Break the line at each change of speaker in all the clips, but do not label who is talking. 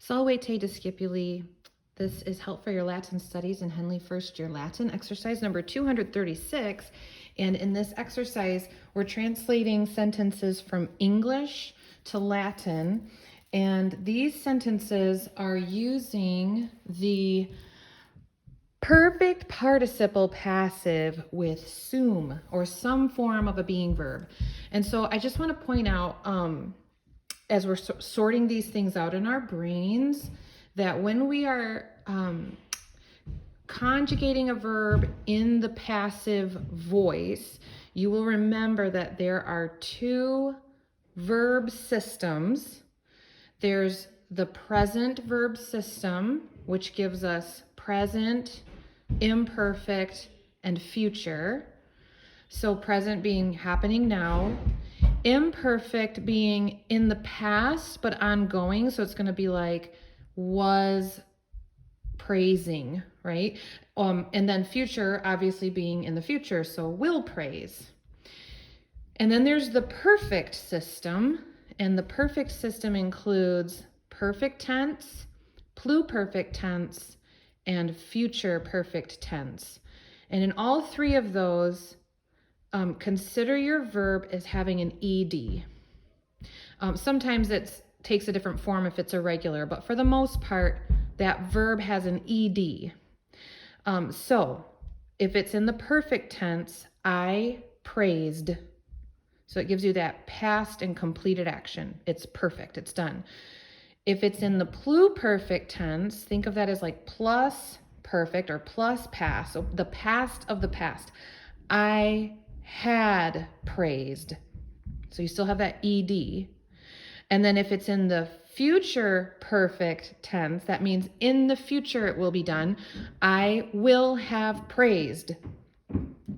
Salve te discipuli. This is Help for Your Latin Studies in Henle First Year Latin, exercise number 236. And in this exercise, we're translating sentences from English to Latin. And these sentences are using the perfect participle passive with sum, or some form of a being verb. And so I just want to point out, as we're sorting these things out in our brains, that when we are conjugating a verb in the passive voice, you will remember that there are two verb systems. There's the present verb system, which gives us present, imperfect, and future. So present being happening now, imperfect being in the past but ongoing, so it's going to be like was praising, right? And then future obviously being in the future, so will praise. And then there's the perfect system, and the perfect system includes perfect tense, pluperfect tense, and future perfect tense. And in all three of those, consider your verb as having an ed. Sometimes it takes a different form if it's irregular, but for the most part, that verb has an ed. So if it's in the perfect tense, I praised. So it gives you that past and completed action. It's perfect, it's done. If it's in the pluperfect tense, think of that as like plus perfect or plus past, so the past of the past. I had praised. So you still have that ed. And then if it's in the future perfect tense, that means in the future it will be done. I will have praised.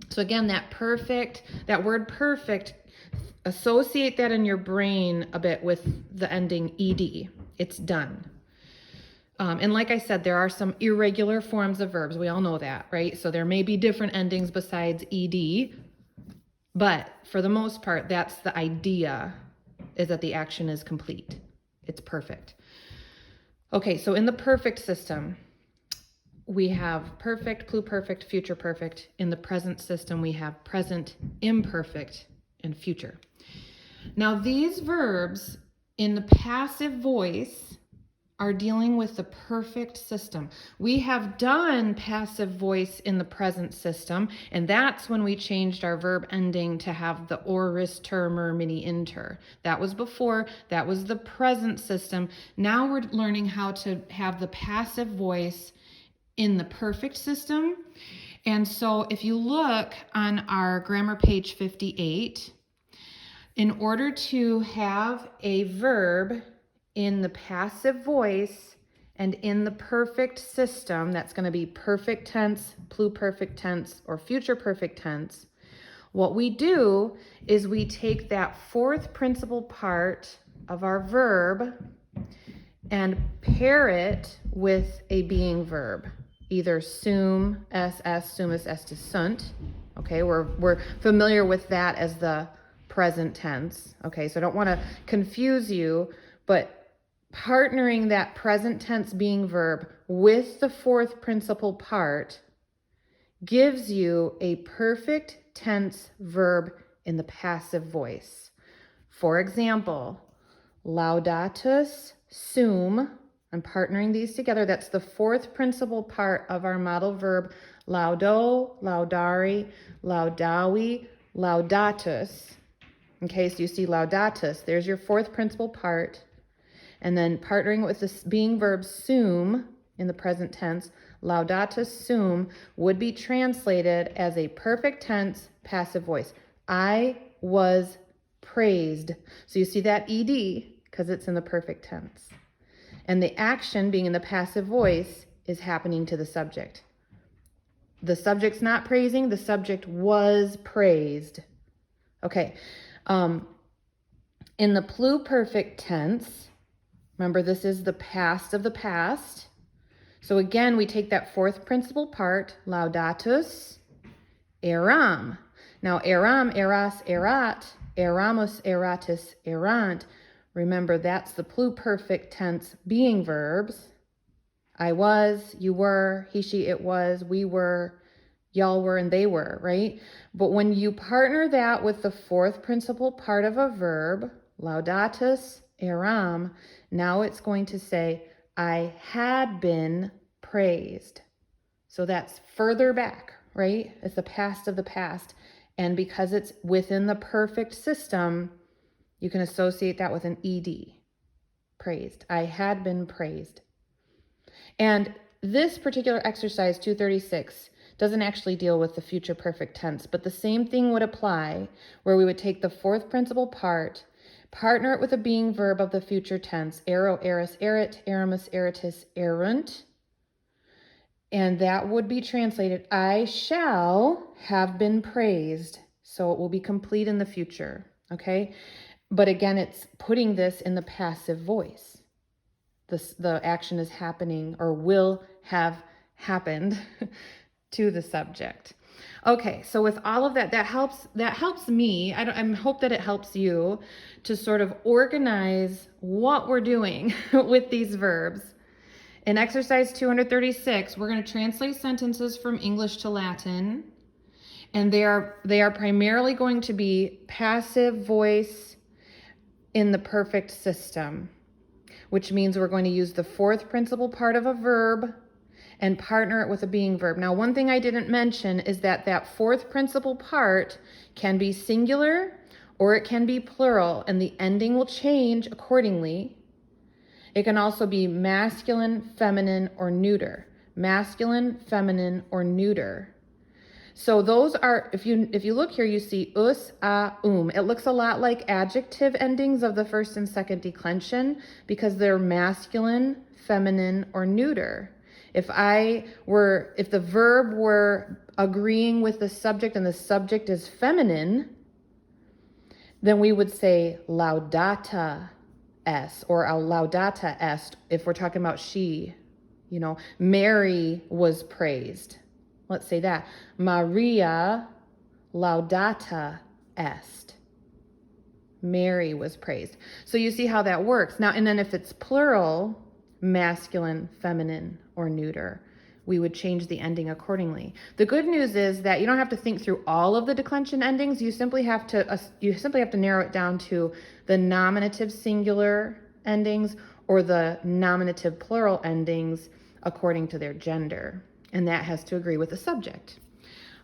So again, that word perfect, associate that in your brain a bit with the ending ed. It's done. And like I said, there are some irregular forms of verbs. We all know that, right? So there may be different endings besides ed, but for the most part, that's the idea, is that the action is complete. It's perfect. Okay, so in the perfect system, we have perfect, pluperfect, future perfect. In the present system, we have present, imperfect, and future. Now, these verbs in the passive voice are dealing with the perfect system. We have done passive voice in the present system, and that's when we changed our verb ending to have the oris termer mini inter. That was before, that was the present system. Now we're learning how to have the passive voice in the perfect system. And so if you look on our grammar page 58, in order to have a verb in the passive voice and in the perfect system, that's going to be perfect tense, pluperfect tense, or future perfect tense, what we do is we take that fourth principal part of our verb and pair it with a being verb, either sum, ss, sumus, estis, sunt. Okay, we're familiar with that as the present tense. Okay, so I don't want to confuse you, but partnering that present tense being verb with the fourth principal part gives you a perfect tense verb in the passive voice. For example, laudatus sum. I'm partnering these together. That's the fourth principal part of our modal verb. Laudo, laudari, laudavi, laudatus. Okay, so you see laudatus. There's your fourth principal part. And then partnering with this being verb sum in the present tense, laudatus sum would be translated as a perfect tense passive voice. I was praised. So you see that ed because it's in the perfect tense. And the action being in the passive voice is happening to the subject. The subject's not praising, the subject was praised. Okay. In the pluperfect tense, remember, this is the past of the past. So again, we take that fourth principal part, laudatus, eram. Now, eram, eras, erat, eramus, eratus, erant Remember, that's the pluperfect tense being verbs. I was, you were, he, she, it was, we were, y'all were, and they were, right? But when you partner that with the fourth principal part of a verb, laudatus eram, now it's going to say, I had been praised. So that's further back, right? It's the past of the past. And because it's within the perfect system, you can associate that with an ed, praised. I had been praised. And this particular exercise, 236, doesn't actually deal with the future perfect tense, but the same thing would apply where we would take the fourth principal part, partner it with a being verb of the future tense, ero, eris, erit, eramus, eritus, erunt, and that would be translated, I shall have been praised. So it will be complete in the future, okay? But again, it's putting this in the passive voice. The action is happening or will have happened to the subject. Okay, so with all of that, that helps me. I hope that it helps you to sort of organize what we're doing with these verbs. In exercise 236, we're going to translate sentences from English to Latin, and they are primarily going to be passive voice in the perfect system, which means we're going to use the fourth principal part of a verb and partner it with a being verb. Now, one thing I didn't mention is that fourth principal part can be singular or it can be plural, and the ending will change accordingly. It can also be masculine, feminine, or neuter. Masculine, feminine, or neuter. So those are, if you look here, you see us, a, It looks a lot like adjective endings of the first and second declension because they're masculine, feminine, or neuter. If the verb were agreeing with the subject and the subject is feminine, then we would say laudata est or laudata est if we're talking about she. Mary was praised. Let's say that. Maria laudata est. Mary was praised. So you see how that works. Now, and then if it's plural, masculine, feminine, or neuter, we would change the ending accordingly. The good news is that you don't have to think through all of the declension endings. You simply have to narrow it down to the nominative singular endings or the nominative plural endings according to their gender. And that has to agree with the subject.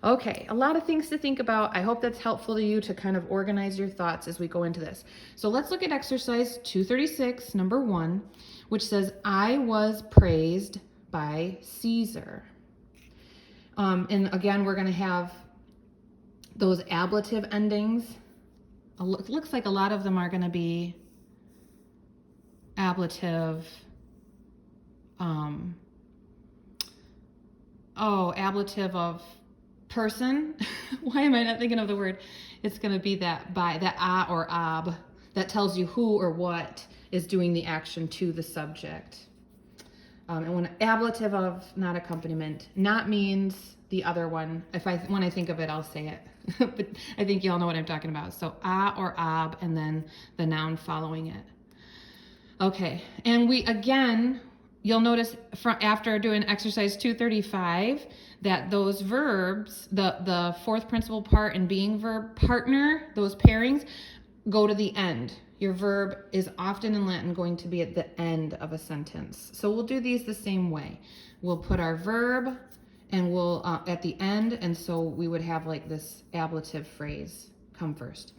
Okay, a lot of things to think about. I hope that's helpful to you to kind of organize your thoughts as we go into this. So let's look at exercise 236, number 1, which says, I was praised by Caesar. And again, we're going to have those ablative endings. It looks like a lot of them are going to be ablative. Ablative of person. Why am I not thinking of the word? It's going to be that a or ab that tells you who or what is doing the action to the subject. And when ablative of, not accompaniment, not means the other one. When I think of it, I'll say it. But I think you all know what I'm talking about. So a or ab, and then the noun following it. Okay, and you'll notice after doing exercise 235 that those verbs, the fourth principal part and being verb partner, those pairings, go to the end. Your verb is often in Latin going to be at the end of a sentence. So we'll do these the same way. We'll put our verb and we'll at the end, and so we would have like this ablative phrase come first.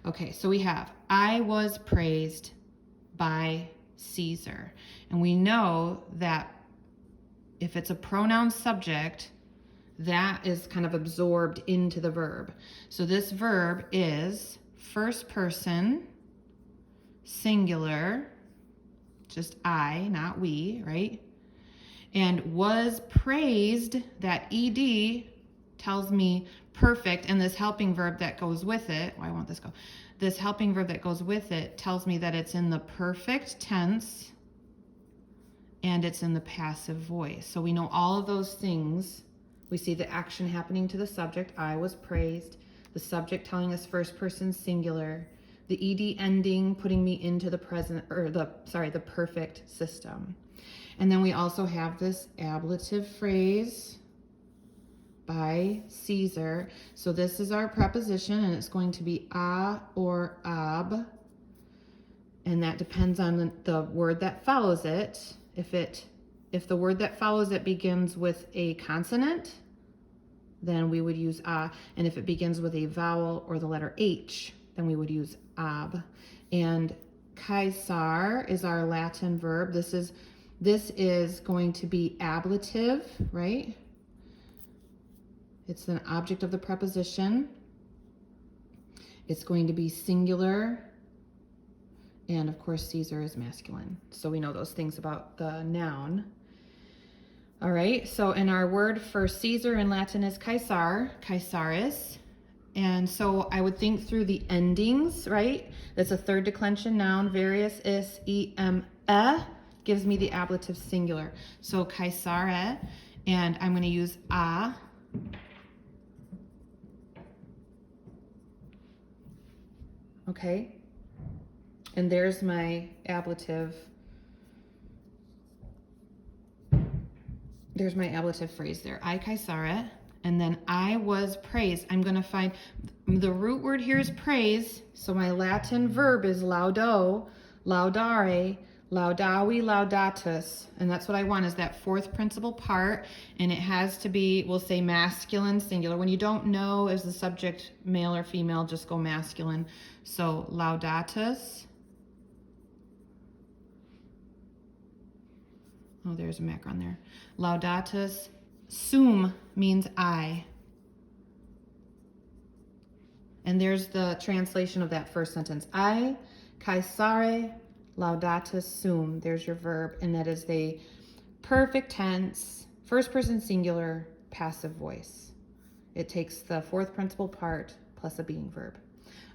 Okay, so we have, I was praised by Caesar. And we know that if it's a pronoun subject, that is kind of absorbed into the verb. So this verb is first person, singular, just I, not we, right? And was praised, that ed tells me perfect, and this helping verb that goes with it, why won't this go? This helping verb that goes with it tells me that it's in the perfect tense and it's in the passive voice. So we know all of those things. We see the action happening to the subject, I was praised, the subject telling us first person singular, the ed ending putting me into the present, or the perfect system. And then we also have this ablative phrase by Caesar. So this is our preposition, and it's going to be a or ab, and that depends on the word that follows it. If the word that follows it begins with a consonant, then we would use a, and if it begins with a vowel or the letter H, then we would use ab. And Caesar is our Latin verb. This is going to be ablative, right? It's an object of the preposition. It's going to be singular. And of course, Caesar is masculine. So we know those things about the noun. All right, so in our word for Caesar in Latin is Caesar, Caesaris. And so I would think through the endings, right? That's a third declension noun, various, is, gives me the ablative singular. So Caesare, and I'm going to use a. Okay, and there's my ablative. There's my ablative phrase there. I Caesare, and then I was praised. I'm going to find the root word here is praise. So my Latin verb is laudo, laudare, laudavi, laudatus. And that's what I want, is that fourth principal part. And it has to be, we'll say masculine, singular. When you don't know is the subject male or female, just go masculine. So laudatus. Oh, there's a macron there. Laudatus sum means I. And there's the translation of that first sentence. I, Caesare, laudatus sum. There's your verb, and that is the perfect tense, first person singular, passive voice. It takes the fourth principal part plus a being verb.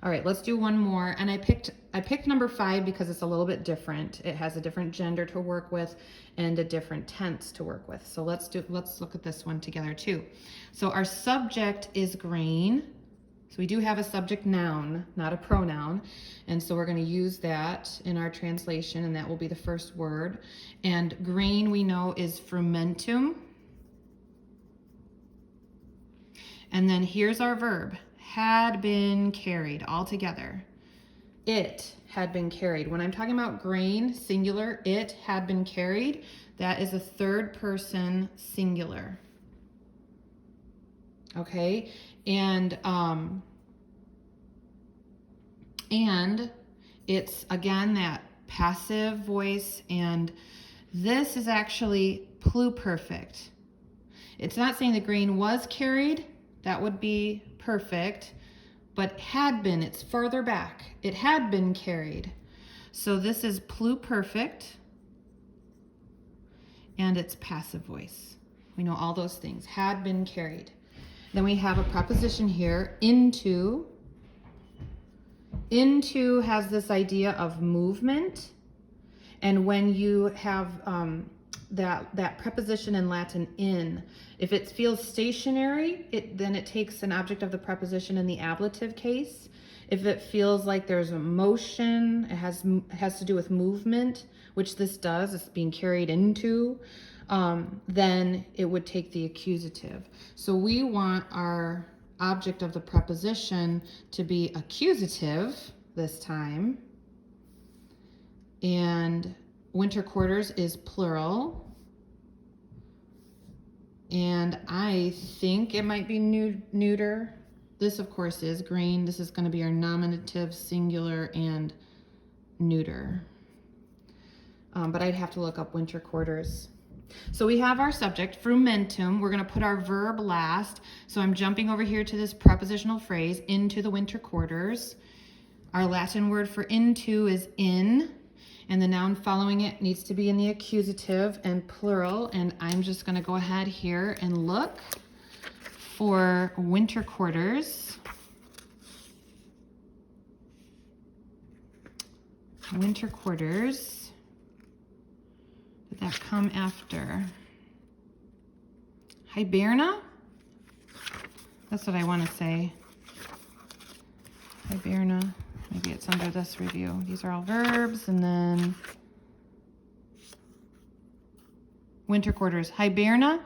All right, let's do one more. And I picked number 5 because it's a little bit different. It has a different gender to work with and a different tense to work with. So let's look at this one together too. So our subject is grain. So we do have a subject noun, not a pronoun. And so we're going to use that in our translation, and that will be the first word. And grain we know is frumentum. And then here's our verb. Had been carried, all together. It had been carried. When I'm talking about grain, singular, it had been carried, that is a third person singular. Okay, and it's again that passive voice, and this is actually pluperfect. It's not saying the grain was carried, that would be perfect, but had been, it's further back. It had been carried. So this is pluperfect, and it's passive voice. We know all those things, had been carried. Then we have a preposition here, into. Into has this idea of movement, and when you have that preposition in Latin in, if it feels stationary, then it takes an object of the preposition in the ablative case. If it feels like there's a motion, it has to do with movement, which this does, it's being carried into, then it would take the accusative. So we want our object of the preposition to be accusative this time. And winter quarters is plural. And I think it might be neuter. This, of course, is grain. This is going to be our nominative, singular, and neuter. But I'd have to look up winter quarters. So we have our subject, frumentum. We're going to put our verb last. So I'm jumping over here to this prepositional phrase, into the winter quarters. Our Latin word for into is in. And the noun following it needs to be in the accusative and plural. And I'm just going to go ahead here and look for winter quarters. Winter quarters. Did that come after hiberna? That's what I want to say. Hiberna, Maybe it's under this review. These are all verbs, and then winter quarters. Hibernorum.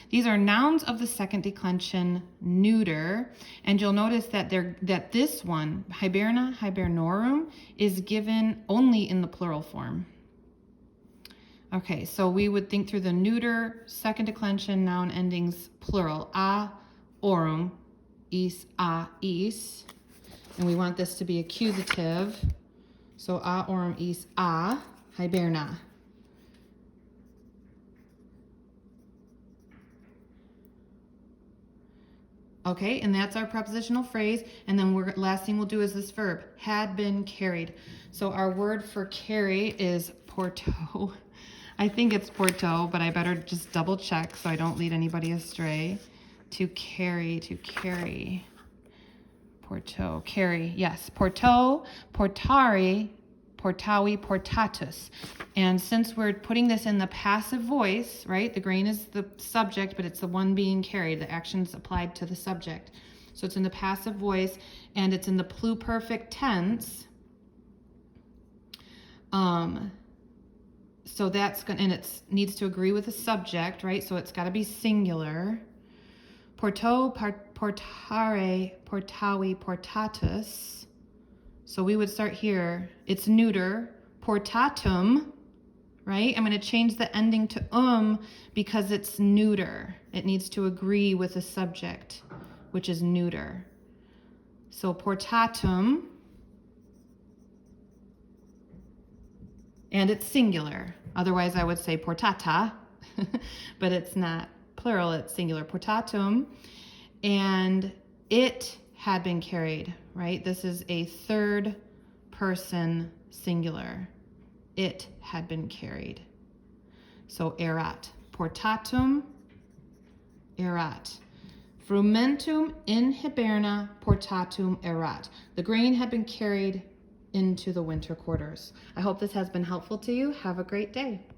These are nouns of the second declension neuter, and you'll notice that this one, hibernorum, is given only in the plural form. Okay, so we would think through the neuter, second declension, noun endings, plural. A, orum, is, a, is. And we want this to be accusative. So a, orum, is, a, hiberna. Okay, and that's our prepositional phrase. And then last thing we'll do is this verb, had been carried. So our word for carry is porto. I think it's porto, but I better just double check so I don't lead anybody astray. To carry. Porto, carry, yes. Porto, portare, portavi, portatus. And since we're putting this in the passive voice, right? The grain is the subject, but it's the one being carried. The action's applied to the subject. So it's in the passive voice, and it's in the pluperfect tense. So that's going, and it needs to agree with the subject, right? So it's got to be singular. Porto, portare, portavi, portatus. So we would start here. It's neuter. Portatum, right? I'm going to change the ending to because it's neuter. It needs to agree with the subject, which is neuter. So portatum, and it's singular. Otherwise, I would say portata, but it's not plural, it's singular. Portatum, and it had been carried, right? This is a third person singular. It had been carried. So erat. Portatum, erat. Frumentum in hiberna portatum erat. The grain had been carried into the winter quarters. I hope this has been helpful to you. Have a great day.